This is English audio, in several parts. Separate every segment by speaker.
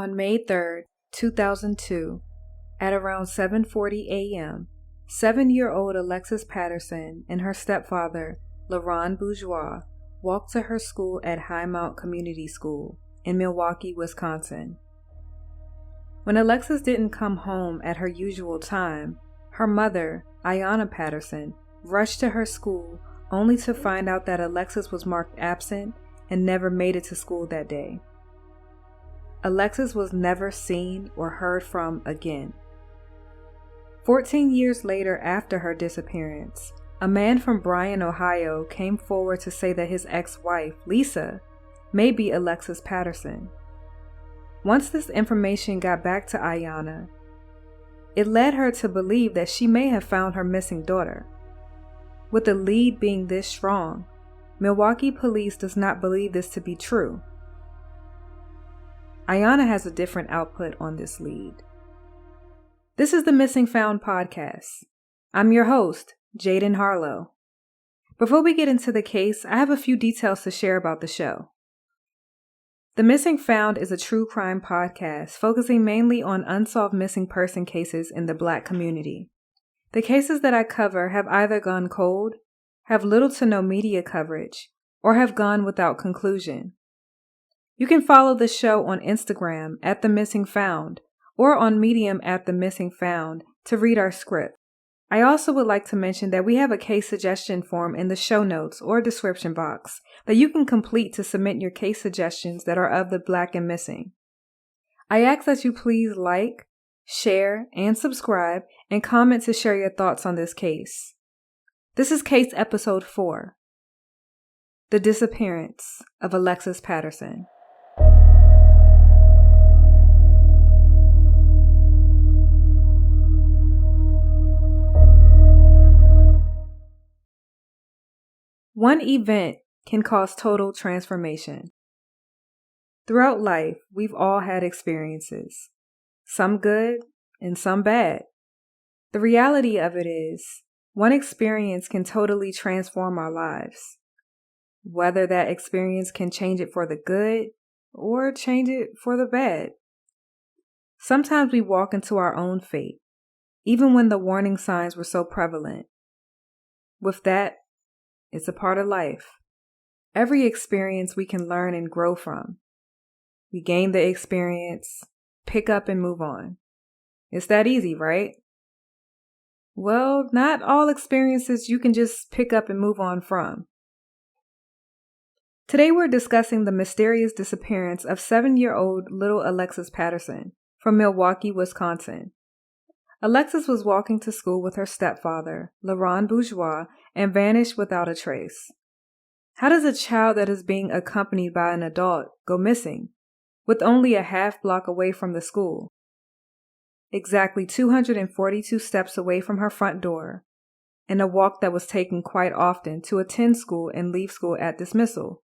Speaker 1: On May 3rd, 2002, at around 7:40 a.m., 7-year-old Alexis Patterson and her stepfather, LaRon Bourgeois, walked to her school at Highmount Community School in Milwaukee, Wisconsin. When Alexis didn't come home at her usual time, her mother, Ayana Patterson, rushed to her school only to find out that Alexis was marked absent and never made it to school that day. Alexis was never seen or heard from again. 14 years later after her disappearance, a man from Bryan, Ohio came forward to say that his ex-wife, Lisa, may be Alexis Patterson. Once this information got back to Ayanna, it led her to believe that she may have found her missing daughter. With the lead being this strong, Milwaukee police does not believe this to be true. Ayanna has a different output on this lead. This is the Missing Found podcast. I'm your host, Jaden Harlow. Before we get into the case, I have a few details to share about the show. The Missing Found is a true crime podcast focusing mainly on unsolved missing person cases in the Black community. The cases that I cover have either gone cold, have little to no media coverage, or have gone without conclusion. You can follow the show on Instagram at The Missing Found or on Medium at The Missing Found to read our script. I also would like to mention that we have a case suggestion form in the show notes or description box that you can complete to submit your case suggestions that are of the Black and missing. I ask that you please like, share, and subscribe, and comment to share your thoughts on this case. This is case episode 4, The Disappearance of Alexis Patterson. One event can cause total transformation. Throughout life, we've all had experiences, some good and some bad. The reality of it is, one experience can totally transform our lives. Whether that experience can change it for the good or change it for the bad. Sometimes we walk into our own fate, even when the warning signs were so prevalent. With that, it's a part of life. Every experience we can learn and grow from. We gain the experience, pick up and move on. It's that easy, right? Well, not all experiences you can just pick up and move on from. Today we're discussing the mysterious disappearance of 7-year-old little Alexis Patterson from Milwaukee, Wisconsin. Alexis was walking to school with her stepfather, LaRon Bourgeois, and vanished without a trace. How does a child that is being accompanied by an adult go missing, with only a half block away from the school? Exactly 242 steps away from her front door, and a walk that was taken quite often to attend school and leave school at dismissal.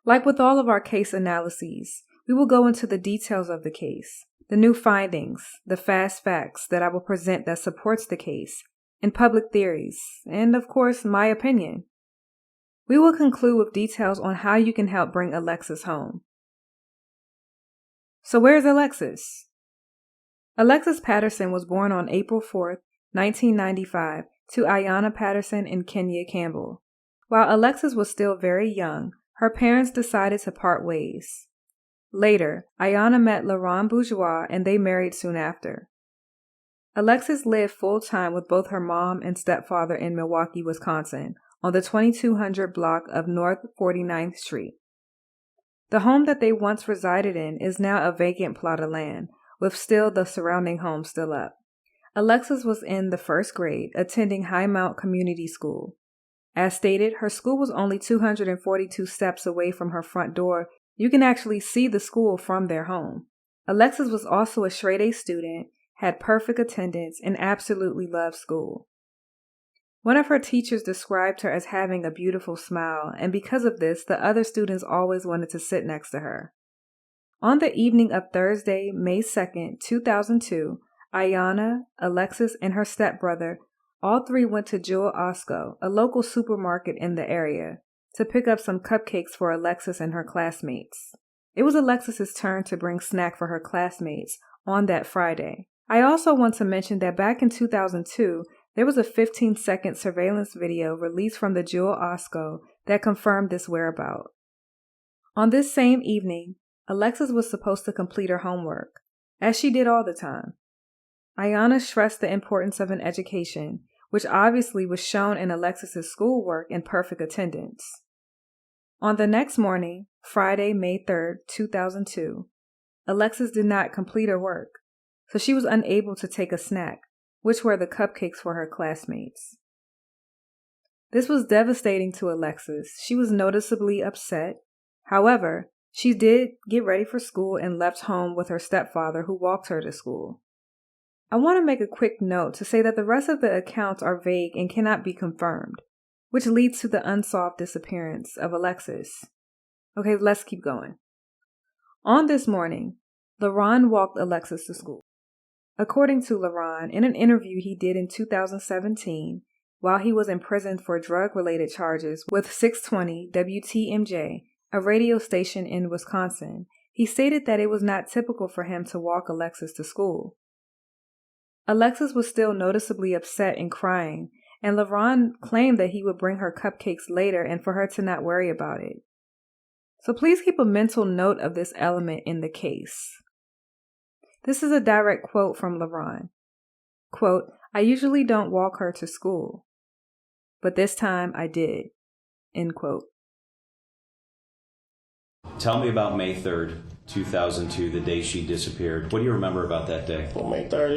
Speaker 1: Like with all of our case analyses, we will go into the details of the case, the new findings, the fast facts that I will present that supports the case, and public theories, and of course, my opinion. We will conclude with details on how you can help bring Alexis home. So where's Alexis? Alexis Patterson was born on April 4th, 1995, to Ayana Patterson and Kenya Campbell. While Alexis was still very young, her parents decided to part ways. Later, Ayanna met LaRon Bourgeois and they married soon after. Alexis lived full-time with both her mom and stepfather in Milwaukee, Wisconsin, on the 2200 block of North 49th Street. The home that they once resided in is now a vacant plot of land, with still the surrounding home still up. Alexis was in the 1st grade, attending Highmount Community School. As stated, her school was only 242 steps away from her front door. You can actually see the school from their home. Alexis was also a straight-A student, had perfect attendance, and absolutely loved school. One of her teachers described her as having a beautiful smile, and because of this, the other students always wanted to sit next to her. On the evening of Thursday, May 2nd, 2002, Ayanna, Alexis, and her stepbrother, all three went to Jewel Osco, a local supermarket in the area, to pick up some cupcakes for Alexis and her classmates. It was Alexis's turn to bring snack for her classmates on that Friday. I also want to mention that back in 2002, there was a 15-second surveillance video released from the Jewel Osco that confirmed this whereabout. On this same evening, Alexis was supposed to complete her homework, as she did all the time. Ayanna stressed the importance of an education, which obviously was shown in Alexis's schoolwork and perfect attendance. On the next morning, Friday, May 3rd, 2002, Alexis did not complete her work, so she was unable to take a snack, which were the cupcakes for her classmates. This was devastating to Alexis. She was noticeably upset. However, she did get ready for school and left home with her stepfather, who walked her to school. I want to make a quick note to say that the rest of the accounts are vague and cannot be confirmed, which leads to the unsolved disappearance of Alexis. Okay, let's keep going. On this morning, LaRon walked Alexis to school. According to LaRon, in an interview he did in 2017, while he was imprisoned for drug-related charges with 620 WTMJ, a radio station in Wisconsin, he stated that it was not typical for him to walk Alexis to school. Alexis was still noticeably upset and crying, and LaRon claimed that he would bring her cupcakes later and for her to not worry about it. So please keep a mental note of this element in the case. This is a direct quote from LaRon. Quote, "I usually don't walk her to school, but this time I did." End quote.
Speaker 2: Tell me about May 3rd, 2002, the day she disappeared. What do you remember about that day?
Speaker 3: Well, May 3rd,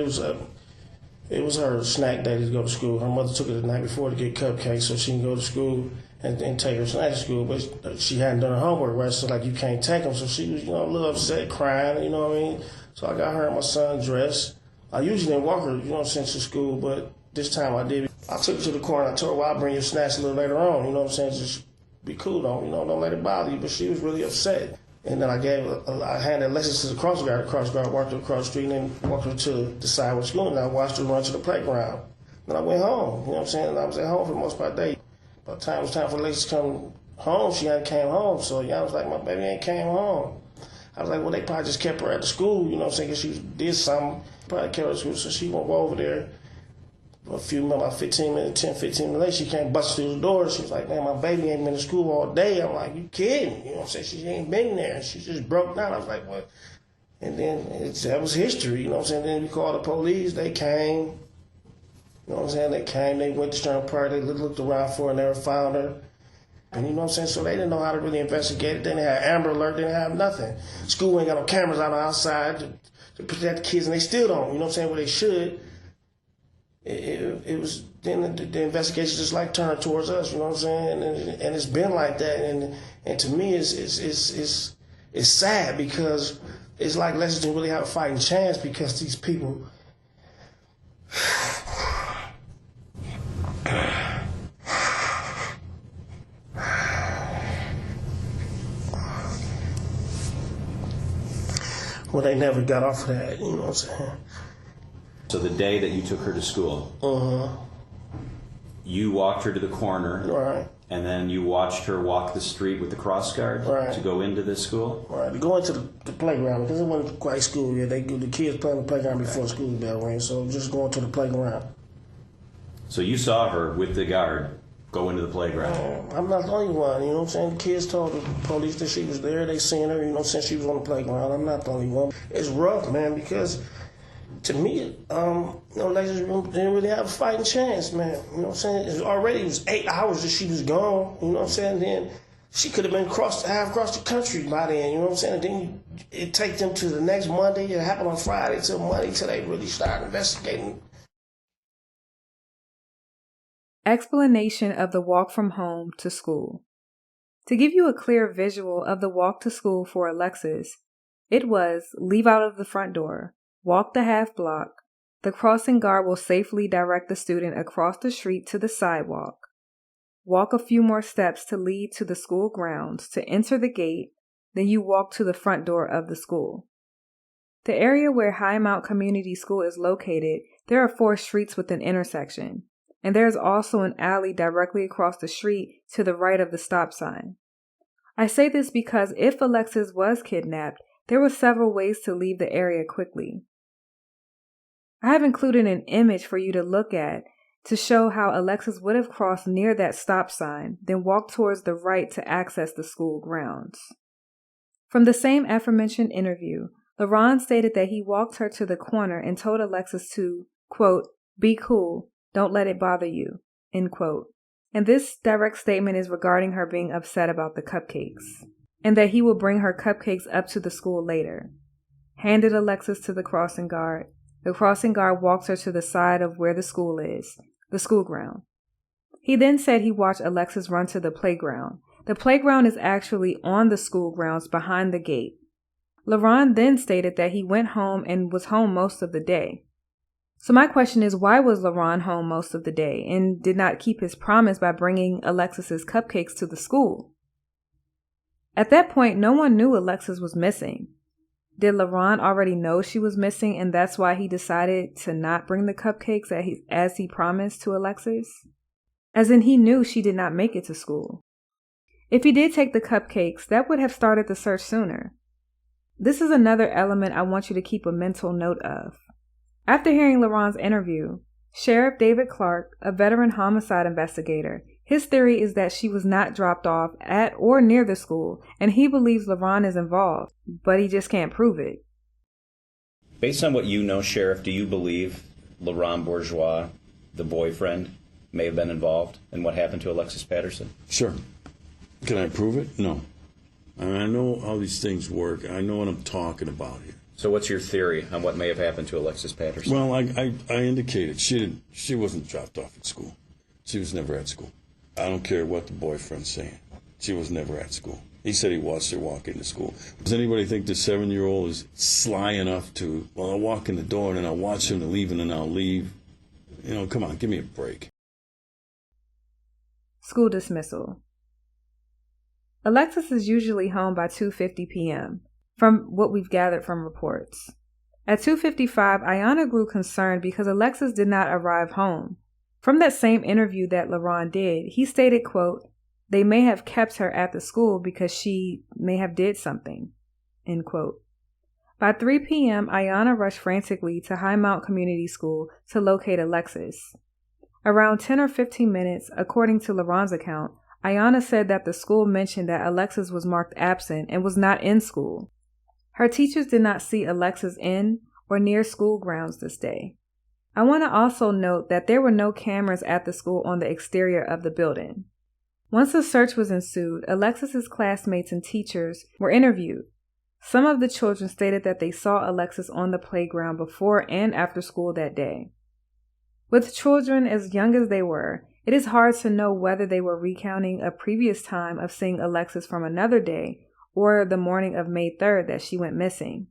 Speaker 3: it was her snack day to go to school. Her mother took her the night before to get cupcakes so she can go to school and take her snack to school. But she hadn't done her homework, right? So, like, you can't take them. So she was, a little upset, crying, you know what I mean? So I got her and my son dressed. I usually didn't walk her, since to school, but this time I did. I took her to the corner. I told her, well, I'll bring your snacks a little later on, you know what I'm saying? Just be cool, don't let it bother you. But she was really upset. And then I handed Alexis to the cross guard. The cross guard walked her across the street and then walked her to the sidewalk school. And I watched her run to the playground. Then I went home, you know what I'm saying? And I was at home for the most part of the day. By the time it was time for Alexis to come home, she hadn't came home. So I was like, my baby ain't came home. I was like, well, they probably just kept her at the school, you know what I'm saying? Because she did something, probably kept her at school. So she went over there. About 15 minutes later, she came busting through the door. She was like, man, my baby ain't been to school all day. I'm like, you kidding? You know what I'm saying? She ain't been there. She just broke down. I was like, what? And then that was history, you know what I'm saying? Then we called the police. They came. You know what I'm saying? They came. They went to Stern Park. They looked around for her and never found her. And you know what I'm saying? So they didn't know how to really investigate it. They didn't have Amber Alert. They didn't have nothing. School ain't got no cameras out outside to protect the kids, and they still don't. You know what I'm saying? Well, they should. It was then the investigation just like turned towards us, you know what I'm saying, and it's been like that, and to me it's sad because it's like Alexis didn't really have a fighting chance because these people. Well, they never got off of that, you know what I'm saying.
Speaker 2: So the day that you took her to school, you walked her to the corner,
Speaker 3: right,
Speaker 2: and then you watched her walk the street with the cross guard to go into the school?
Speaker 3: Right, to go into the playground, because it wasn't quite school yet. The kids play on the playground before school bell rang, so just going to the playground.
Speaker 2: So you saw her with the guard go into the playground?
Speaker 3: I'm not the only one, you know what I'm saying? The kids told the police that she was there, they seen her, you know what I'm saying? She was on the playground. I'm not the only one. It's rough, man, because to me, Alexis didn't really have a fighting chance, man. You know what I'm saying? It was 8 hours that she was gone, you know what I'm saying? Then she could have been half across the country by then, you know what I'm saying? And then it take them to the next Monday. It happened on Friday till Monday till they really started investigating.
Speaker 1: Explanation of the walk from home to school. To give you a clear visual of the walk to school for Alexis, it was leave out of the front door, walk the half block. The crossing guard will safely direct the student across the street to the sidewalk. Walk a few more steps to lead to the school grounds to enter the gate, then you walk to the front door of the school. The area where High Mount Community School is located, there are 4 streets with an intersection, and there is also an alley directly across the street to the right of the stop sign. I say this because if Alexis was kidnapped, there were several ways to leave the area quickly. I have included an image for you to look at to show how Alexis would have crossed near that stop sign, then walked towards the right to access the school grounds. From the same aforementioned interview, LaRon stated that he walked her to the corner and told Alexis to, quote, "Be cool, don't let it bother you," end quote. And this direct statement is regarding her being upset about the cupcakes, and that he will bring her cupcakes up to the school later. Handed Alexis to the crossing guard. The crossing guard walks her to the side of where the school is, the school ground. He then said he watched Alexis run to the playground. The playground is actually on the school grounds behind the gate. LaRon then stated that he went home and was home most of the day. So my question is, why was LaRon home most of the day and did not keep his promise by bringing Alexis's cupcakes to the school? At that point, no one knew Alexis was missing. Did LaRon already know she was missing and that's why he decided to not bring the cupcakes as he promised to Alexis? As in, he knew she did not make it to school. If he did take the cupcakes, that would have started the search sooner. This is another element I want you to keep a mental note of. After hearing LaRon's interview, Sheriff David Clark, a veteran homicide investigator, his theory is that she was not dropped off at or near the school, and he believes LaRon is involved, but he just can't prove it.
Speaker 2: Based on what you know, Sheriff, do you believe LaRon Bourgeois, the boyfriend, may have been involved in what happened to Alexis Patterson?
Speaker 4: Sure. Can I prove it? No. I know how these things work. I know what I'm talking about here.
Speaker 2: So what's your theory on what may have happened to Alexis Patterson?
Speaker 4: Well, I indicated she wasn't dropped off at school. She was never at school. I don't care what the boyfriend's saying. She was never at school. He said he watched her walk into school. Does anybody think the 7-year-old is sly enough to, well, I'll walk in the door and then I'll watch him to leave and then I'll leave? You know, come on, give me a break.
Speaker 1: School dismissal. Alexis is usually home by 2:50 p.m., from what we've gathered from reports. At 2:55, Ayanna grew concerned because Alexis did not arrive home. From that same interview that LaRon did, he stated, quote, "They may have kept her at the school because she may have did something," end quote. By 3 p.m., Ayanna rushed frantically to High Mount Community School to locate Alexis. Around 10 or 15 minutes, according to LaRon's account, Ayanna said that the school mentioned that Alexis was marked absent and was not in school. Her teachers did not see Alexis in or near school grounds this day. I want to also note that there were no cameras at the school on the exterior of the building. Once the search was ensued, Alexis's classmates and teachers were interviewed. Some of the children stated that they saw Alexis on the playground before and after school that day. With children as young as they were, it is hard to know whether they were recounting a previous time of seeing Alexis from another day or the morning of May 3rd that she went missing.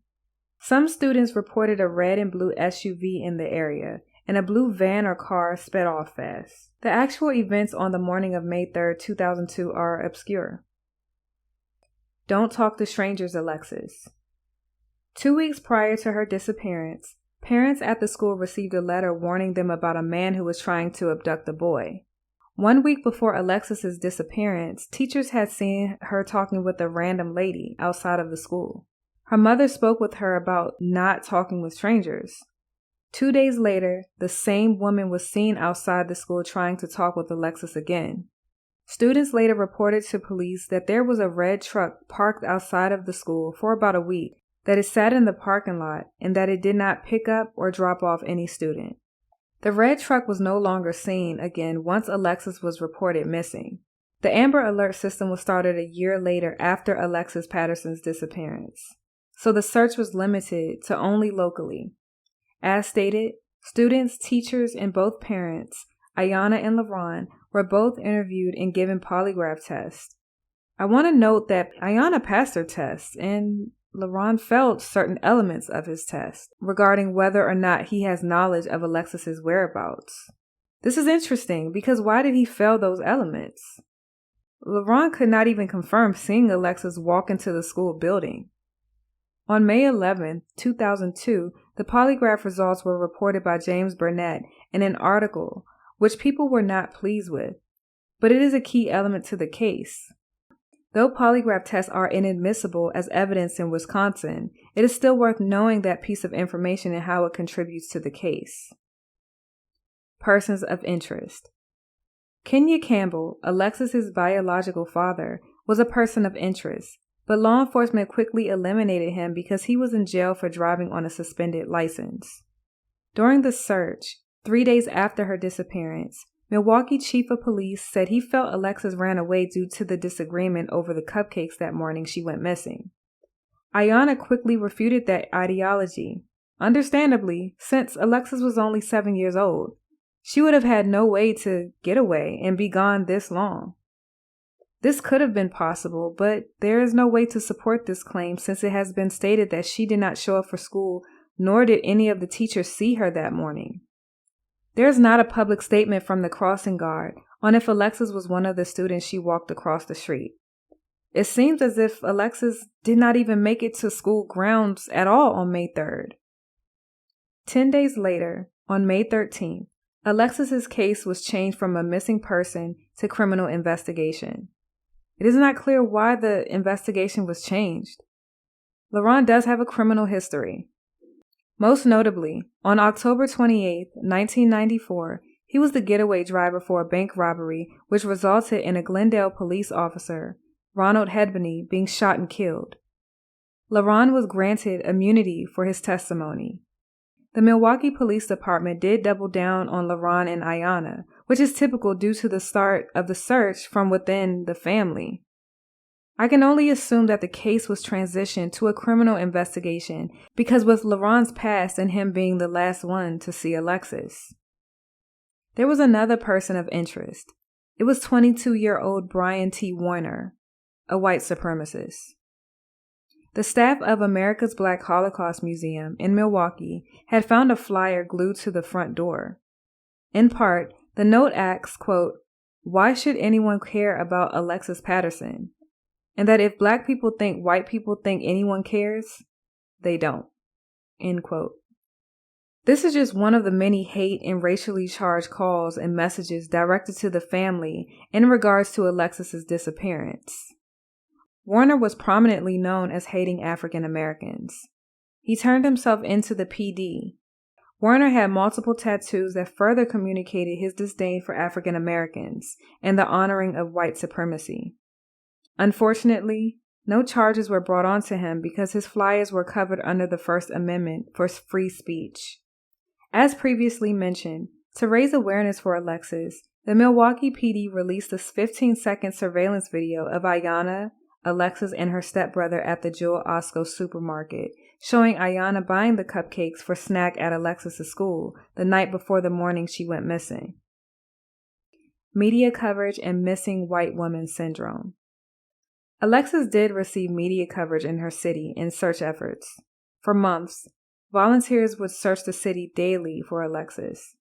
Speaker 1: Some students reported a red and blue SUV in the area, and a blue van or car sped off fast. The actual events on the morning of May 3rd, 2002 are obscure. Don't talk to strangers, Alexis. 2 weeks prior to her disappearance, parents at the school received a letter warning them about a man who was trying to abduct the boy. 1 week before Alexis's disappearance, teachers had seen her talking with a random lady outside of the school. Her mother spoke with her about not talking with strangers. 2 days later, the same woman was seen outside the school trying to talk with Alexis again. Students later reported to police that there was a red truck parked outside of the school for about a week, that it sat in the parking lot, and that it did not pick up or drop off any student. The red truck was no longer seen again once Alexis was reported missing. The Amber Alert system was started a year later after Alexis Patterson's disappearance, so the search was limited to only locally. As stated, students, teachers, and both parents, Ayanna and LaRon, were both interviewed and given polygraph tests. I want to note that Ayanna passed her test, and LaRon failed certain elements of his test regarding whether or not he has knowledge of Alexis's whereabouts. This is interesting because why did he fail those elements? LaRon could not even confirm seeing Alexis walk into the school building. On May 11, 2002, the polygraph results were reported by James Burnett in an article, which people were not pleased with, but it is a key element to the case. Though polygraph tests are inadmissible as evidence in Wisconsin, it is still worth knowing that piece of information and how it contributes to the case. Persons of interest. Kenya Campbell, Alexis's biological father, was a person of interest, but law enforcement quickly eliminated him because he was in jail for driving on a suspended license. During the search, 3 days after her disappearance, Milwaukee Chief of Police said he felt Alexis ran away due to the disagreement over the cupcakes that morning she went missing. Ayanna quickly refuted that ideology. Understandably, since Alexis was only 7 years old, she would have had no way to get away and be gone this long. This could have been possible, but there is no way to support this claim since it has been stated that she did not show up for school, nor did any of the teachers see her that morning. There is not a public statement from the crossing guard on if Alexis was one of the students she walked across the street. It seems as if Alexis did not even make it to school grounds at all on May 3rd. 10 days later, on May 13th, Alexis's case was changed from a missing person to criminal investigation. It is not clear why the investigation was changed. LaRon does have a criminal history. Most notably, on October 28, 1994, he was the getaway driver for a bank robbery which resulted in a Glendale police officer, Ronald Hedbany, being shot and killed. LaRon was granted immunity for his testimony. The Milwaukee Police Department did double down on LaRon and Ayanna, which is typical due to the start of the search from within the family. I can only assume that the case was transitioned to a criminal investigation because with LaRon's past and him being the last one to see Alexis. There was another person of interest. It was 22-year-old Bryan T. Warner, a white supremacist. The staff of America's Black Holocaust Museum in Milwaukee had found a flyer glued to the front door. In part, the note asks, quote, "Why should anyone care about Alexis Patterson?" And that if Black people think white people think anyone cares, they don't. End quote. This is just one of the many hate and racially charged calls and messages directed to the family in regards to Alexis's disappearance. Warner was prominently known as hating African Americans. He turned himself into the PD. Warner had multiple tattoos that further communicated his disdain for African Americans and the honoring of white supremacy. Unfortunately, no charges were brought onto him because his flyers were covered under the First Amendment for free speech. As previously mentioned, to raise awareness for Alexis, the Milwaukee PD released a 15-second surveillance video of Ayanna, Alexis, and her stepbrother at the Jewel Osco supermarket, showing Ayanna buying the cupcakes for snack at Alexis' school the night before the morning she went missing. Media coverage and missing white woman syndrome. Alexis did receive media coverage in her city in search efforts. For months, volunteers would search the city daily for Alexis.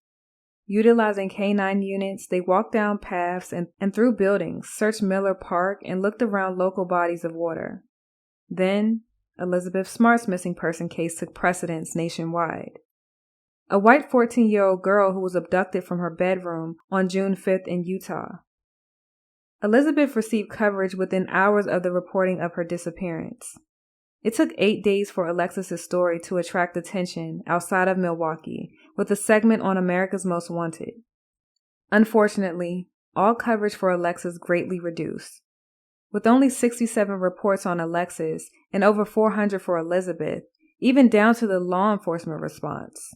Speaker 1: Utilizing K-9 units, they walked down paths and through buildings, searched Miller Park, and looked around local bodies of water. Then, Elizabeth Smart's missing person case took precedence nationwide. A white 14-year-old girl who was abducted from her bedroom on June 5th in Utah. Elizabeth received coverage within hours of the reporting of her disappearance. It took 8 days for Alexis' story to attract attention outside of Milwaukee, with a segment on America's Most Wanted. Unfortunately, all coverage for Alexis greatly reduced. With only 67 reports on Alexis and over 400 for Elizabeth, even down to the law enforcement response.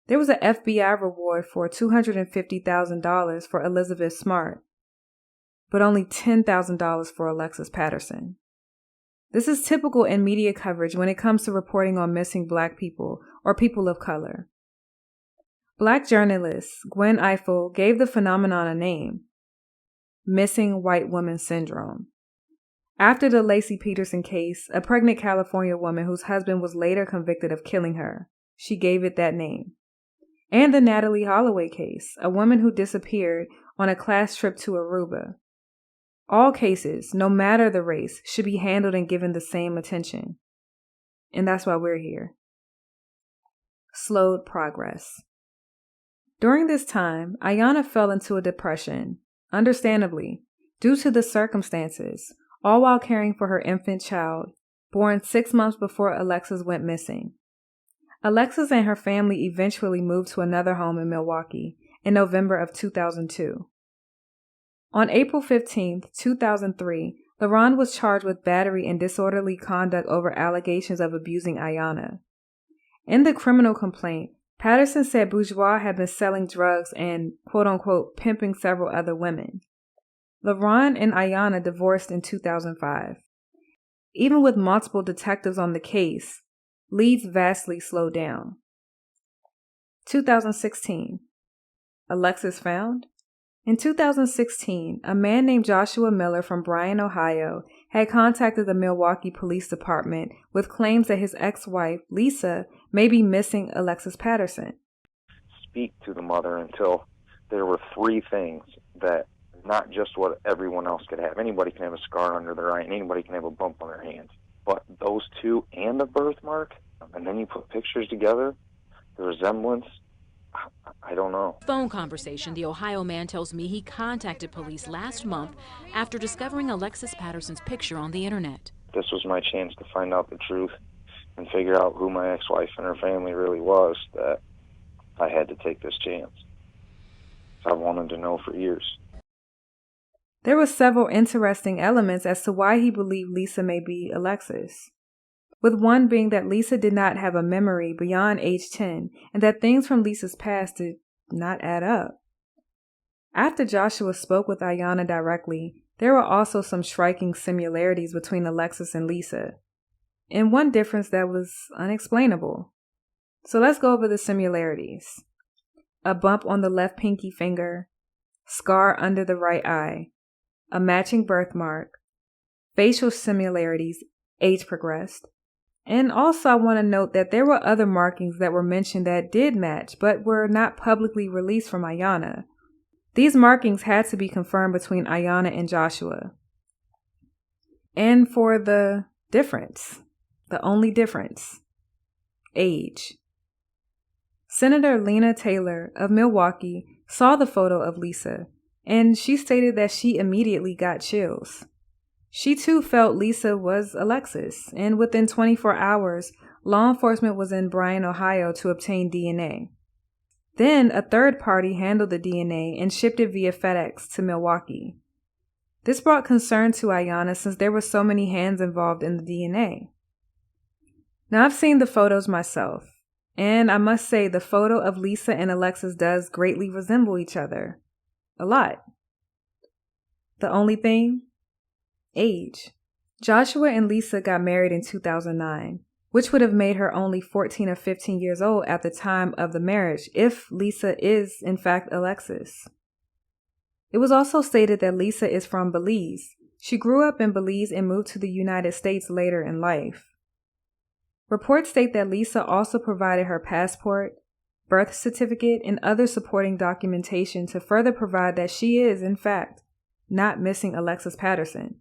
Speaker 1: There was an FBI reward for $250,000 for Elizabeth Smart, but only $10,000 for Alexis Patterson. This is typical in media coverage when it comes to reporting on missing Black people or people of color. Black journalist Gwen Ifill gave the phenomenon a name: missing white woman syndrome. After the Lacey Peterson case, a pregnant California woman whose husband was later convicted of killing her, she gave it that name. And the Natalie Holloway case, a woman who disappeared on a class trip to Aruba. All cases, no matter the race, should be handled and given the same attention. And that's why we're here. Slowed progress. During this time, Ayanna fell into a depression, understandably, due to the circumstances, all while caring for her infant child, born 6 months before Alexis went missing. Alexis and her family eventually moved to another home in Milwaukee in November of 2002. On April 15, 2003, LaRon was charged with battery and disorderly conduct over allegations of abusing Ayanna. In the criminal complaint, Patterson said Bourgeois had been selling drugs and, quote-unquote, pimping several other women. LaRon and Ayanna divorced in 2005. Even with multiple detectives on the case, leads vastly slowed down. 2016. Alexis found? In 2016, a man named Joshua Miller from Bryan, Ohio, had contacted the Milwaukee Police Department with claims that his ex-wife, Lisa, may be missing Alexis Patterson.
Speaker 5: Speak to the mother until there were 3 things that not just what everyone else could have. Anybody can have a scar under their eye, and anybody can have a bump on their hand. But those 2 and the birthmark, and then you put pictures together, the resemblance, I don't know.
Speaker 6: Phone conversation. The Ohio man tells me he contacted police last month after discovering Alexis Patterson's picture on the internet.
Speaker 5: This was my chance to find out the truth and figure out who my ex-wife and her family really was, that I had to take this chance. I wanted to know for years.
Speaker 1: There were several interesting elements as to why he believed Lisa may be Alexis, with one being that Lisa did not have a memory beyond age 10 and that things from Lisa's past did not add up. After Joshua spoke with Ayanna directly, there were also some striking similarities between Alexis and Lisa, and one difference that was unexplainable. So let's go over the similarities. A bump on the left pinky finger, scar under the right eye, a matching birthmark, facial similarities, age progressed. And also I want to note that there were other markings that were mentioned that did match, but were not publicly released from Ayanna. These markings had to be confirmed between Ayanna and Joshua. And for the difference, the only difference, age. Senator Lena Taylor of Milwaukee saw the photo of Lisa, and she stated that she immediately got chills. She too felt Lisa was Alexis, and within 24 hours, law enforcement was in Bryan, Ohio to obtain DNA. Then a third party handled the DNA and shipped it via FedEx to Milwaukee. This brought concern to Ayanna since there were so many hands involved in the DNA. Now I've seen the photos myself, and I must say the photo of Lisa and Alexis does greatly resemble each other. A lot. The only thing? Age. Joshua and Lisa got married in 2009, which would have made her only 14 or 15 years old at the time of the marriage if Lisa is, in fact, Alexis. It was also stated that Lisa is from Belize. She grew up in Belize and moved to the United States later in life. Reports state that Lisa also provided her passport, birth certificate, and other supporting documentation to further provide that she is, in fact, not missing Alexis Patterson.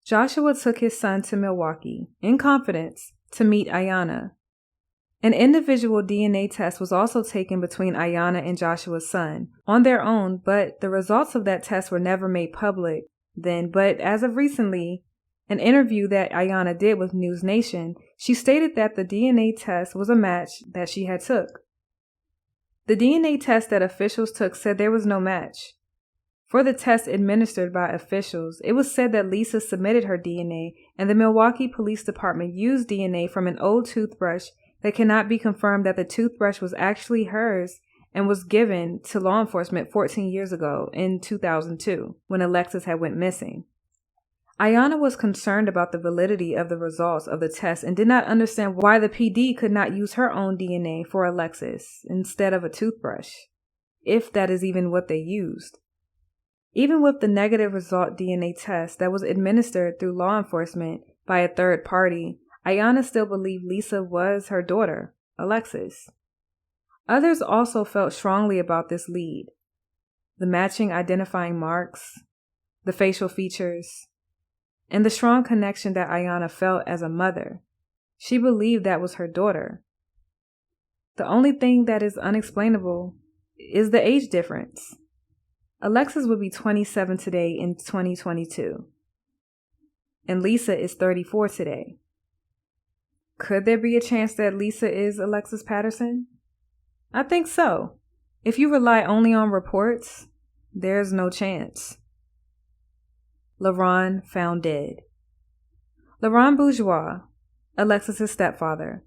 Speaker 1: Joshua took his son to Milwaukee, in confidence, to meet Ayanna. An individual DNA test was also taken between Ayanna and Joshua's son, on their own, but the results of that test were never made public then. But as of recently, an interview that Ayanna did with News Nation, she stated that the DNA test was a match that she had took. The DNA test that officials took said there was no match. For the test administered by officials, it was said that Lisa submitted her DNA and the Milwaukee Police Department used DNA from an old toothbrush that cannot be confirmed that the toothbrush was actually hers and was given to law enforcement 14 years ago in 2002 when Alexis had went missing. Ayanna was concerned about the validity of the results of the test and did not understand why the PD could not use her own DNA for Alexis instead of a toothbrush, if that is even what they used. Even with the negative result DNA test that was administered through law enforcement by a third party, Ayanna still believed Lisa was her daughter, Alexis. Others also felt strongly about this lead. The matching identifying marks, the facial features, and the strong connection that Ayanna felt as a mother. She believed that was her daughter. The only thing that is unexplainable is the age difference. Alexis would be 27 today in 2022. and Lisa is 34 today. Could there be a chance that Lisa is Alexis Patterson? I think so. If you rely only on reports, there's no chance. LaRon found dead. LaRon Bourgeois, Alexis' stepfather,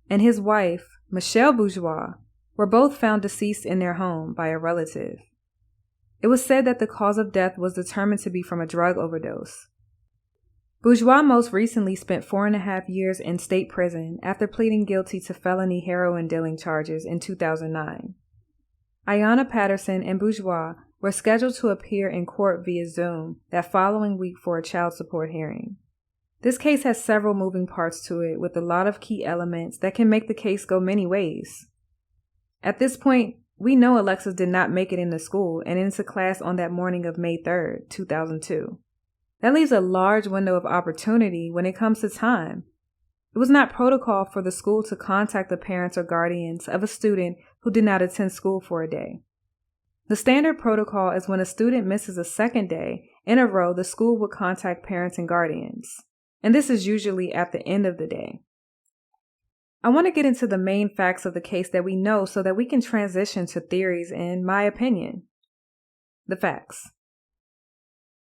Speaker 1: and his wife, Michelle Bourgeois, were both found deceased in their home by a relative. It was said that the cause of death was determined to be from a drug overdose. Bourgeois most recently spent 4.5 years in state prison after pleading guilty to felony heroin dealing charges in 2009. Ayana Patterson and Bourgeois were scheduled to appear in court via Zoom that following week for a child support hearing. This case has several moving parts to it with a lot of key elements that can make the case go many ways. At this point, we know Alexis did not make it into school and into class on that morning of May 3rd, 2002. That leaves a large window of opportunity when it comes to time. It was not protocol for the school to contact the parents or guardians of a student who did not attend school for a day. The standard protocol is when a student misses a second day in a row, the school would contact parents and guardians, and this is usually at the end of the day. I want to get into the main facts of the case that we know so that we can transition to theories in my opinion. The facts.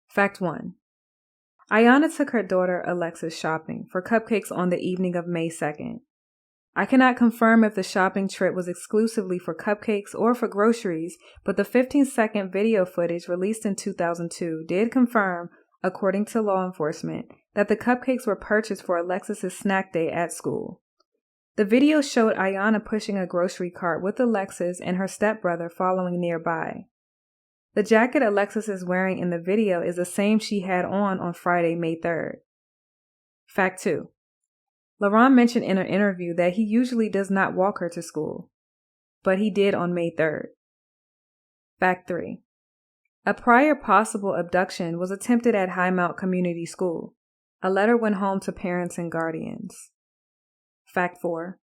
Speaker 1: Fact 1. Ayanna took her daughter Alexis shopping for cupcakes on the evening of May 2nd. I cannot confirm if the shopping trip was exclusively for cupcakes or for groceries, but the 15-second video footage released in 2002 did confirm, according to law enforcement, that the cupcakes were purchased for Alexis' snack day at school. The video showed Ayanna pushing a grocery cart with Alexis and her stepbrother following nearby. The jacket Alexis is wearing in the video is the same she had on Friday, May 3rd. Fact 2. LaRon mentioned in an interview that he usually does not walk her to school, but he did on May 3rd. Fact 3. A prior possible abduction was attempted at Highmount Community School. A letter went home to parents and guardians. Fact 4.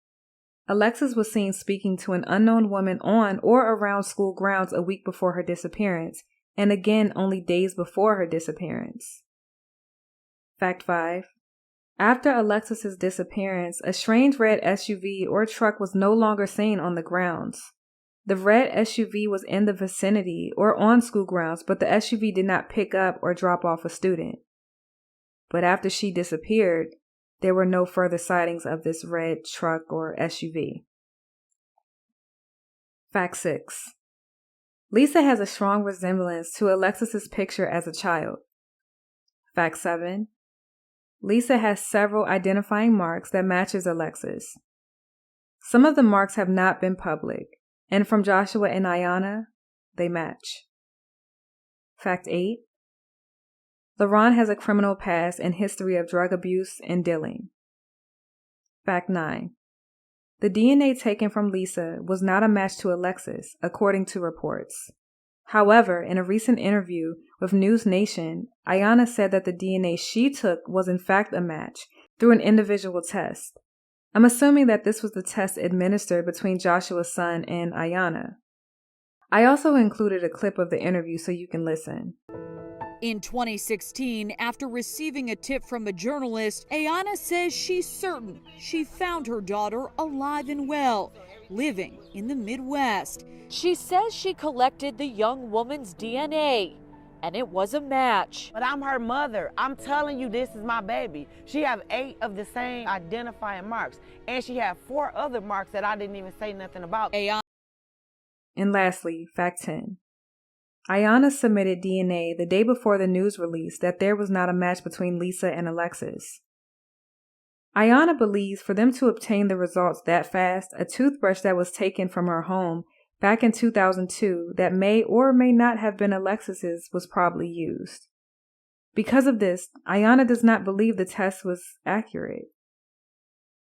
Speaker 1: Alexis was seen speaking to an unknown woman on or around school grounds a week before her disappearance, and again only days before her disappearance. Fact 5. After Alexis' disappearance, a strange red SUV or truck was no longer seen on the grounds. The red SUV was in the vicinity or on school grounds, but the SUV did not pick up or drop off a student. But after she disappeared, there were no further sightings of this red truck or SUV. Fact 6. Lisa has a strong resemblance to Alexis' picture as a child. Fact 7. Lisa has several identifying marks that matches Alexis. Some of the marks have not been public, and from Joshua and Ayanna, they match. Fact 8. LaRon has a criminal past and history of drug abuse and dealing. Fact 9. The DNA taken from Lisa was not a match to Alexis, according to reports. However, in a recent interview with News Nation, Ayanna said that the DNA she took was in fact a match through an individual test. I'm assuming that this was the test administered between Joshua's son and Ayanna. I also included a clip of the interview so you can listen.
Speaker 7: In 2016, after receiving a tip from a journalist, Ayanna says she's certain she found her daughter alive and well, living in the Midwest. She says she collected the young woman's DNA, and it was a match.
Speaker 8: But I'm her mother. I'm telling you, this is my baby. She have 8 of the same identifying marks, and she have 4 other marks that I didn't even say nothing about.
Speaker 1: And lastly, fact 10. Ayanna submitted DNA the day before the news release that there was not a match between Lisa and Alexis. Ayanna believes for them to obtain the results that fast, a toothbrush that was taken from her home back in 2002 that may or may not have been Alexis's was probably used. Because of this, Ayanna does not believe the test was accurate.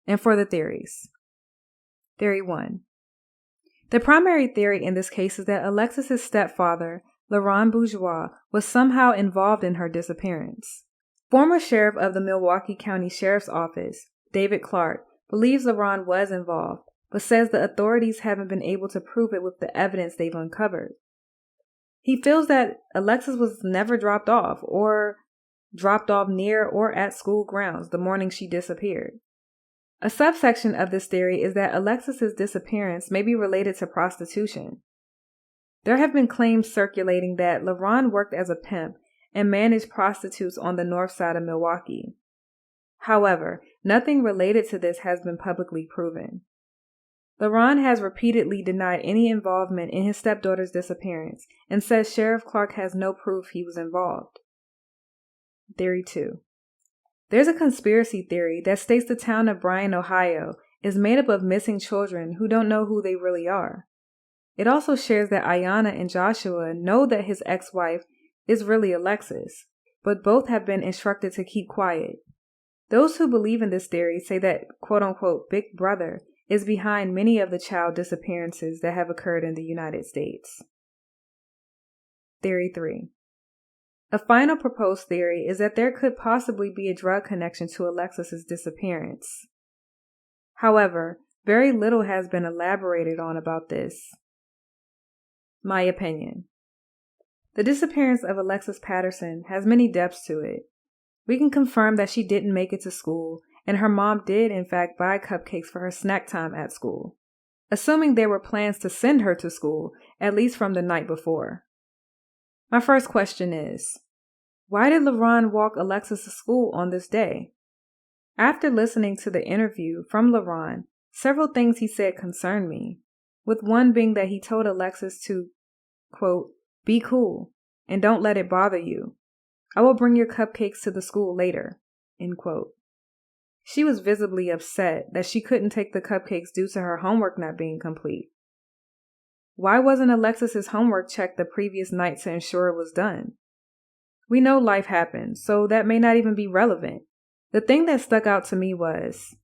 Speaker 1: And for the theories. Theory 1. The primary theory in this case is that Alexis' stepfather, LaRon Bourgeois, was somehow involved in her disappearance. Former sheriff of the Milwaukee County Sheriff's Office, David Clark, believes LaRon was involved, but says the authorities haven't been able to prove it with the evidence they've uncovered. He feels that Alexis was never dropped off, or dropped off near or at school grounds the morning she disappeared. A subsection of this theory is that Alexis's disappearance may be related to prostitution. There have been claims circulating that LaRon worked as a pimp and managed prostitutes on the north side of Milwaukee. However, nothing related to this has been publicly proven. LaRon has repeatedly denied any involvement in his stepdaughter's disappearance and says Sheriff Clark has no proof he was involved. Theory 2. There's a conspiracy theory that states the town of Bryan, Ohio, is made up of missing children who don't know who they really are. It also shares that Ayanna and Joshua know that his ex-wife is really Alexis, but both have been instructed to keep quiet. Those who believe in this theory say that quote-unquote Big Brother is behind many of the child disappearances that have occurred in the United States. Theory 3. A final proposed theory is that there could possibly be a drug connection to Alexis's disappearance. However, very little has been elaborated on about this. My opinion. The disappearance of Alexis Patterson has many depths to it. We can confirm that she didn't make it to school, and her mom did in fact buy cupcakes for her snack time at school, assuming there were plans to send her to school, at least from the night before. My first question is, why did LaRon walk Alexis to school on this day? After listening to the interview from LaRon, several things he said concerned me, with one being that he told Alexis to, quote, be cool and don't let it bother you. I will bring your cupcakes to the school later, end quote. She was visibly upset that she couldn't take the cupcakes due to her homework not being complete. Why wasn't Alexis's homework checked the previous night to ensure it was done? We know life happens, so that may not even be relevant. The thing that stuck out to me was,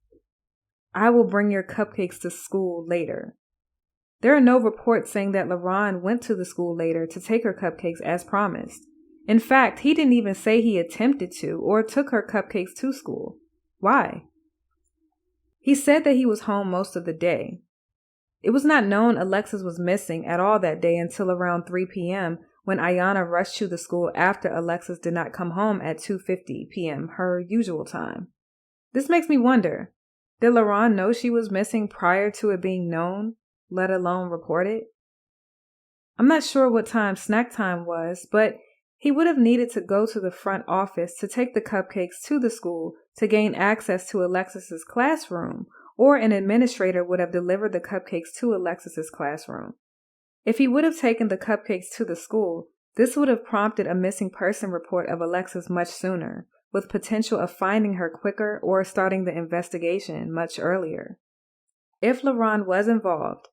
Speaker 1: I will bring your cupcakes to school later. There are no reports saying that LaRon went to the school later to take her cupcakes as promised. In fact, he didn't even say he attempted to or took her cupcakes to school. Why? He said that he was home most of the day. It was not known Alexis was missing at all that day until around 3 p.m. when Ayanna rushed to the school after Alexis did not come home at 2:50 p.m., her usual time. This makes me wonder, did LaRon know she was missing prior to it being known, let alone reported? I'm not sure what time snack time was, but he would have needed to go to the front office to take the cupcakes to the school to gain access to Alexis's classroom, or an administrator would have delivered the cupcakes to Alexis's classroom. If he would have taken the cupcakes to the school, this would have prompted a missing person report of Alexis much sooner, with potential of finding her quicker or starting the investigation much earlier. If LaRon was involved,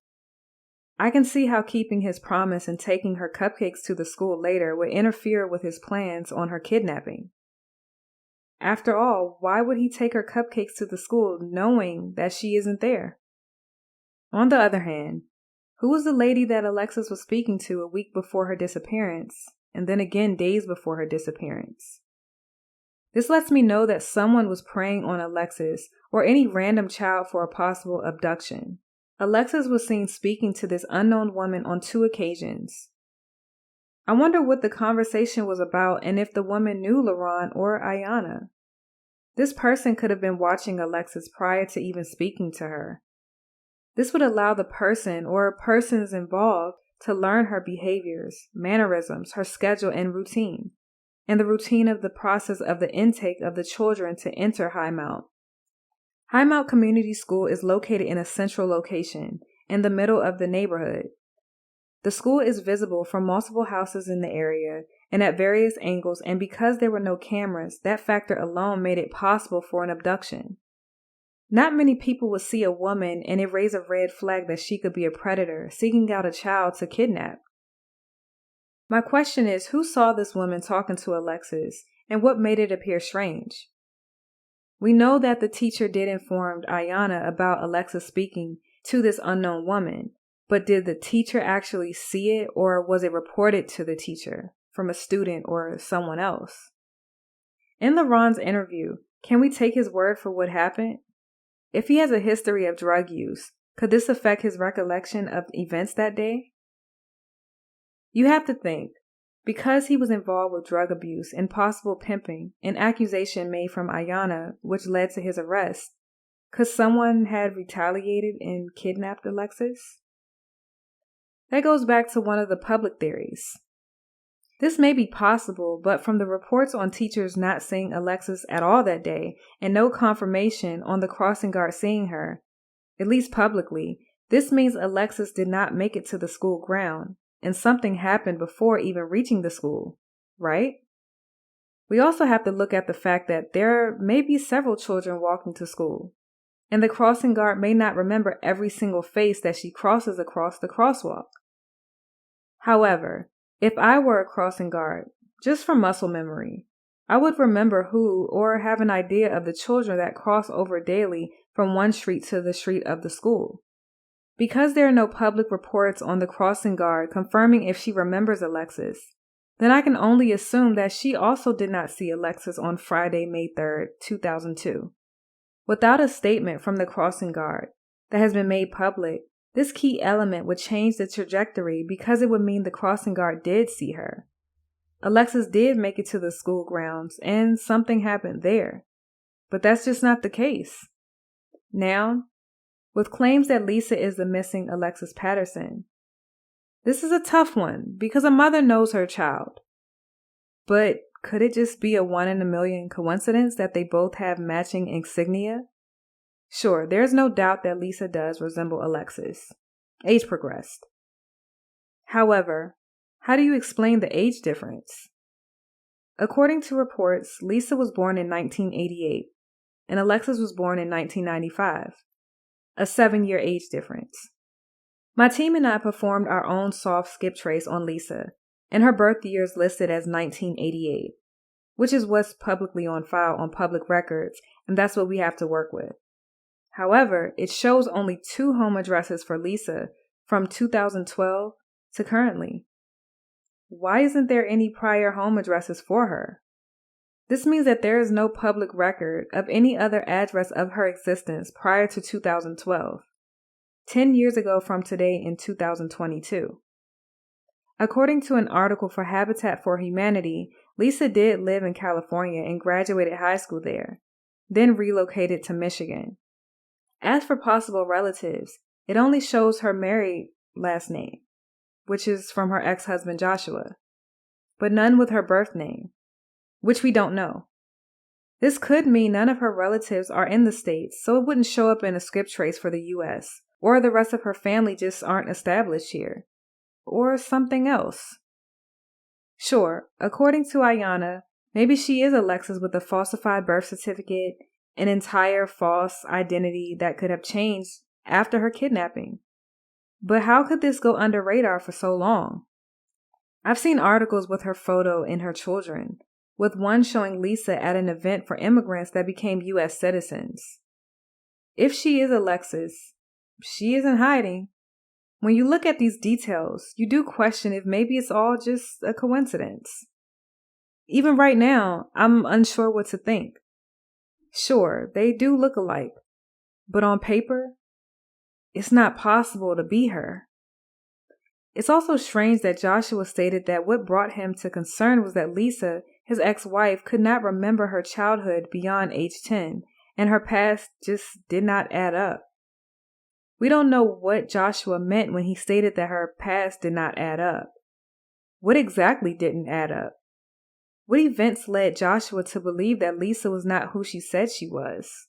Speaker 1: I can see how keeping his promise and taking her cupcakes to the school later would interfere with his plans on her kidnapping. After all, why would he take her cupcakes to the school knowing that she isn't there? On the other hand, who was the lady that Alexis was speaking to a week before her disappearance, and then again days before her disappearance? This lets me know that someone was preying on Alexis or any random child for a possible abduction. Alexis was seen speaking to this unknown woman on 2 occasions. I wonder what the conversation was about and if the woman knew LaRon or Ayanna. This person could have been watching Alexis prior to even speaking to her. This would allow the person or persons involved to learn her behaviors, mannerisms, her schedule and routine, and the routine of the process of the intake of the children to enter Highmount. Highmount Community School is located in a central location, in the middle of the neighborhood. The school is visible from multiple houses in the area and at various angles, and because there were no cameras, that factor alone made it possible for an abduction. Not many people would see a woman and it raise a red flag that she could be a predator seeking out a child to kidnap. My question is, who saw this woman talking to Alexis and what made it appear strange? We know that the teacher did inform Ayanna about Alexis speaking to this unknown woman, but did the teacher actually see it, or was it reported to the teacher from a student or someone else? In LaRon's interview, can we take his word for what happened? If he has a history of drug use, could this affect his recollection of events that day? You have to think, Because he was involved with drug abuse and possible pimping, an accusation made from Ayanna, which led to his arrest, could someone have retaliated and kidnapped Alexis? That goes back to one of the public theories. This may be possible, but from the reports on teachers not seeing Alexis at all that day and no confirmation on the crossing guard seeing her, at least publicly, this means Alexis did not make it to the school ground, and something happened before even reaching the school, right? We also have to look at the fact that there may be several children walking to school, and the crossing guard may not remember every single face that she crosses across the crosswalk. However, if I were a crossing guard, just from muscle memory, I would remember who or have an idea of the children that cross over daily from one street to the street of the school. Because there are no public reports on the crossing guard confirming if she remembers Alexis, then I can only assume that she also did not see Alexis on Friday, May 3rd, 2002. Without a statement from the crossing guard that has been made public, this key element would change the trajectory because it would mean the crossing guard did see her. Alexis did make it to the school grounds and something happened there. But that's just not the case. Now, with claims that Lisa is the missing Alexis Patterson, this is a tough one because a mother knows her child. But could it just be a 1 in a million coincidence that they both have matching insignia? Sure, there's no doubt that Lisa does resemble Alexis. Age progressed. However, how do you explain the age difference? According to reports, Lisa was born in 1988 and Alexis was born in 1995, a 7-year age difference. My team and I performed our own soft skip trace on Lisa, and her birth year is listed as 1988, which is what's publicly on file on public records, and that's what we have to work with. However, it shows only 2 home addresses for Lisa from 2012 to currently. Why isn't there any prior home addresses for her? This means that there is no public record of any other address of her existence prior to 2012, 10 years ago from today in 2022. According to an article for Habitat for Humanity, Lisa did live in California and graduated high school there, then relocated to Michigan. As for possible relatives, it only shows her married last name, which is from her ex-husband Joshua, but none with her birth name, which we don't know. This could mean none of her relatives are in the States, so it wouldn't show up in a skip trace for the U.S., or the rest of her family just aren't established here, or something else. Sure, according to Ayanna, maybe she is Alexis with a falsified birth certificate, an entire false identity that could have changed after her kidnapping. But how could this go under radar for so long? I've seen articles with her photo and her children, with one showing Lisa at an event for immigrants that became U.S. citizens. If she is Alexis, she isn't hiding. When you look at these details, you do question if maybe it's all just a coincidence. Even right now, I'm unsure what to think. Sure, they do look alike, but on paper, it's not possible to be her. It's also strange that Joshua stated that what brought him to concern was that Lisa, his ex-wife, could not remember her childhood beyond age 10, and her past just did not add up. We don't know what Joshua meant when he stated that her past did not add up. What exactly didn't add up? What events led Joshua to believe that Lisa was not who she said she was?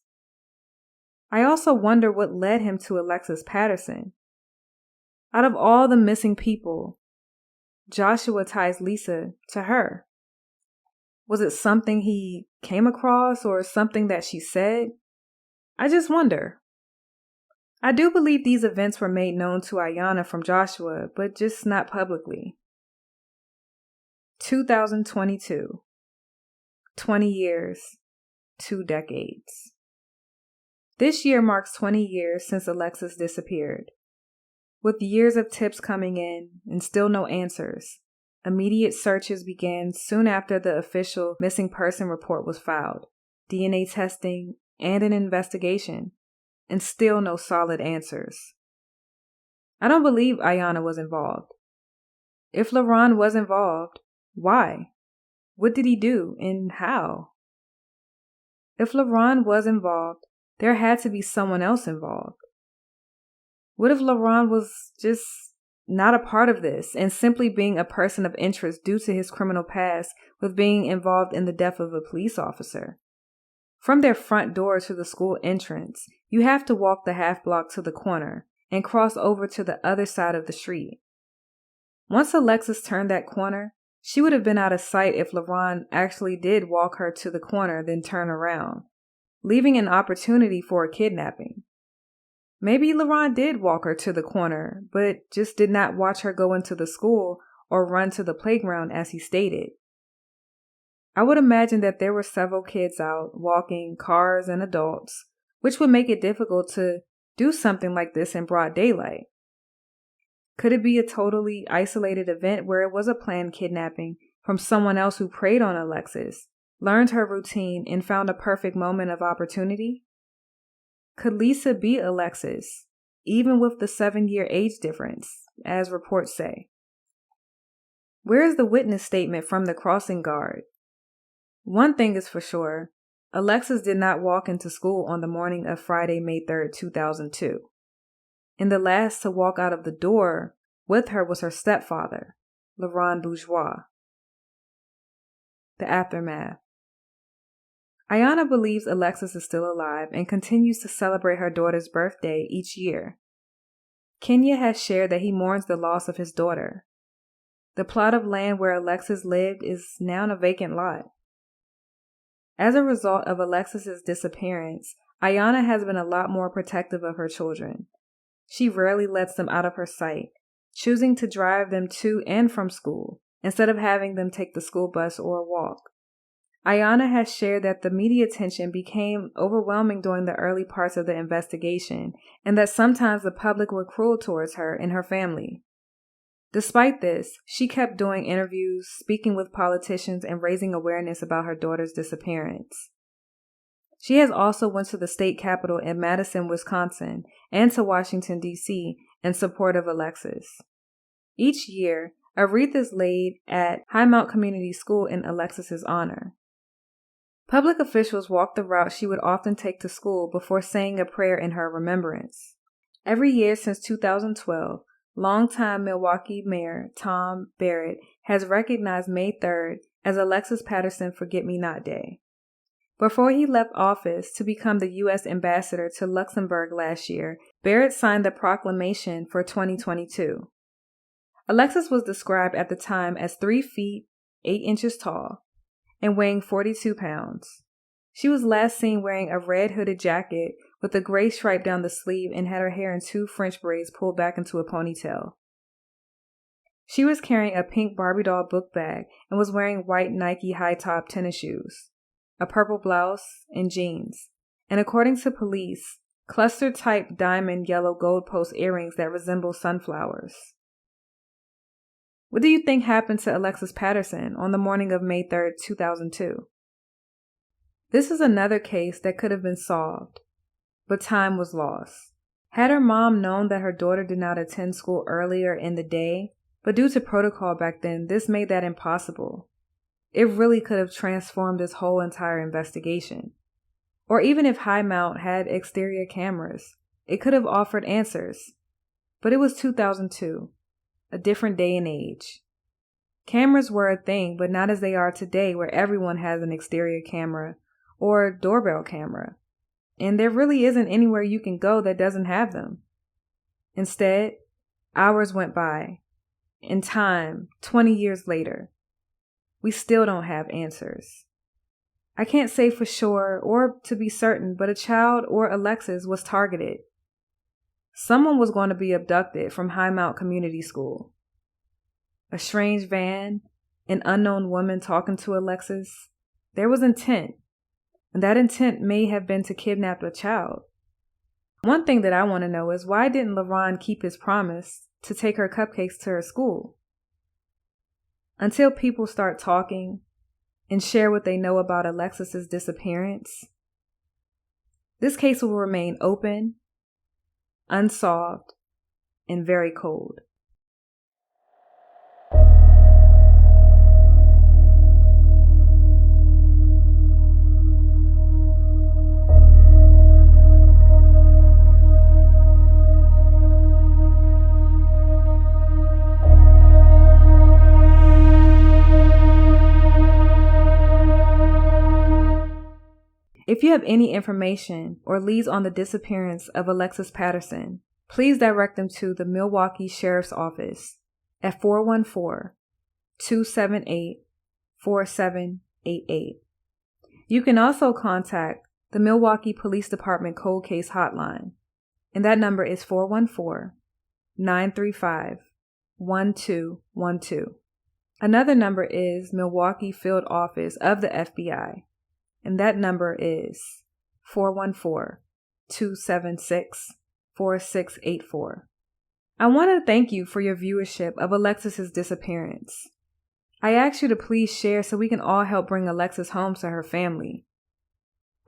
Speaker 1: I also wonder what led him to Alexis Patterson. Out of all the missing people, Joshua ties Lisa to her. Was it something he came across or something that she said? I just wonder. I do believe these events were made known to Ayanna from Joshua, but just not publicly. 2022. 20 years. 2 decades. This year marks 20 years since Alexis disappeared. With years of tips coming in and still no answers, immediate searches began soon after the official missing person report was filed, DNA testing, and an investigation, and still no solid answers. I don't believe Ayanna was involved. If LaRon was involved, Why? What did he do, and how? If LaRon was involved, there had to be someone else involved. What if LaRon was just not a part of this and simply being a person of interest due to his criminal past with being involved in the death of a police officer? From their front door to the school entrance, you have to walk the half block to the corner and cross over to the other side of the street. Once Alexis turned that corner, she would have been out of sight if LaRon actually did walk her to the corner then turn around, leaving an opportunity for a kidnapping. Maybe LaRon did walk her to the corner, but just did not watch her go into the school or run to the playground as he stated. I would imagine that there were several kids out walking, cars and adults, which would make it difficult to do something like this in broad daylight. Could it be a totally isolated event where it was a planned kidnapping from someone else who preyed on Alexis, learned her routine, and found a perfect moment of opportunity? Could Lisa be Alexis, even with the 7-year age difference, as reports say? Where is the witness statement from the crossing guard? One thing is for sure, Alexis did not walk into school on the morning of Friday, May 3rd, 2002. And the last to walk out of the door with her was her stepfather, LaRon Bourgeois. The aftermath. Ayanna believes Alexis is still alive and continues to celebrate her daughter's birthday each year. Kenya has shared that he mourns the loss of his daughter. The plot of land where Alexis lived is now a vacant lot. As a result of Alexis's disappearance, Ayanna has been a lot more protective of her children. She rarely lets them out of her sight, choosing to drive them to and from school instead of having them take the school bus or walk. Ayanna has shared that the media attention became overwhelming during the early parts of the investigation and that sometimes the public were cruel towards her and her family. Despite this, she kept doing interviews, speaking with politicians, and raising awareness about her daughter's disappearance. She has also went to the state capitol in Madison, Wisconsin, and to Washington, D.C. in support of Alexis. Each year, a wreath is laid at Highmount Community School in Alexis's honor. Public officials walk the route she would often take to school before saying a prayer in her remembrance. Every year since 2012, longtime Milwaukee Mayor Tom Barrett has recognized May 3rd as Alexis Patterson Forget-Me-Not Day. Before he left office to become the U.S. ambassador to Luxembourg last year, Barrett signed the proclamation for 2022. Alexis was described at the time as 3 feet, 8 inches tall, and weighing 42 pounds. She was last seen wearing a red hooded jacket with a gray stripe down the sleeve and had her hair in 2 French braids pulled back into a ponytail. She was carrying a pink Barbie doll book bag and was wearing white Nike high-top tennis shoes, a purple blouse, and jeans, and according to police, cluster-type diamond yellow gold post earrings that resemble sunflowers. What do you think happened to Alexis Patterson on the morning of May 3rd, 2002? This is another case that could have been solved, but time was lost. Had her mom known that her daughter did not attend school earlier in the day, but due to protocol back then, this made that impossible. It really could have transformed this whole entire investigation. Or even if Highmount had exterior cameras, it could have offered answers. But it was 2002. A different day and age. Cameras were a thing, but not as they are today where everyone has an exterior camera or doorbell camera. And there really isn't anywhere you can go that doesn't have them. Instead, hours went by. In time, 20 years later, we still don't have answers. I can't say for sure or to be certain, but a child or Alexis was targeted. Someone was going to be abducted from Highmount Community School. A strange van, an unknown woman talking to Alexis. There was intent, and that intent may have been to kidnap a child. One thing that I want to know is why didn't LaRon keep his promise to take her cupcakes to her school? Until people start talking and share what they know about Alexis's disappearance, this case will remain open, unsolved, and very cold. If you have any information or leads on the disappearance of Alexis Patterson, please direct them to the Milwaukee Sheriff's Office at 414-278-4788. You can also contact the Milwaukee Police Department Cold Case Hotline, and that number is 414-935-1212. Another number is Milwaukee Field Office of the FBI, and that number is 414-276-4684. I want to thank you for your viewership of Alexis's disappearance. I ask you to please share so we can all help bring Alexis home to her family.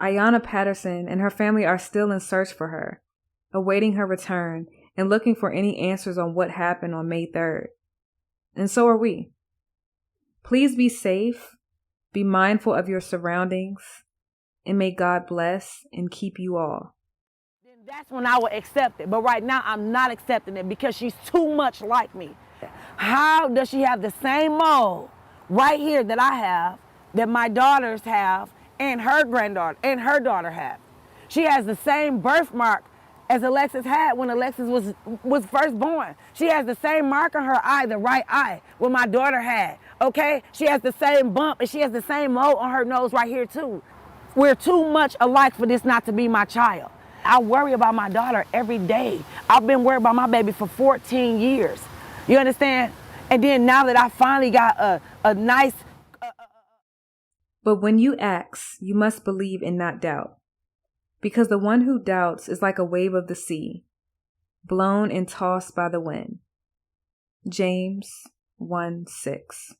Speaker 1: Ayana Patterson and her family are still in search for her, awaiting her return and looking for any answers on what happened on May 3rd. And so are we. Please be safe, be mindful of your surroundings, and may God bless and keep you all.
Speaker 8: That's when I will accept it. But right now, I'm not accepting it because she's too much like me. How does she have the same mole right here that I have, that my daughters have, and her granddaughter and her daughter have? She has the same birthmark as Alexis had when Alexis was first born. She has the same mark on her eye, the right eye, what my daughter had, okay? She has the same bump, and she has the same mole on her nose right here, too. We're too much alike for this not to be my child. I worry about my daughter every day. I've been worried about my baby for 14 years. You understand? And then now that I finally got a nice...
Speaker 1: But when you ask, you must believe and not doubt. Because the one who doubts is like a wave of the sea, blown and tossed by the wind. James 1:6.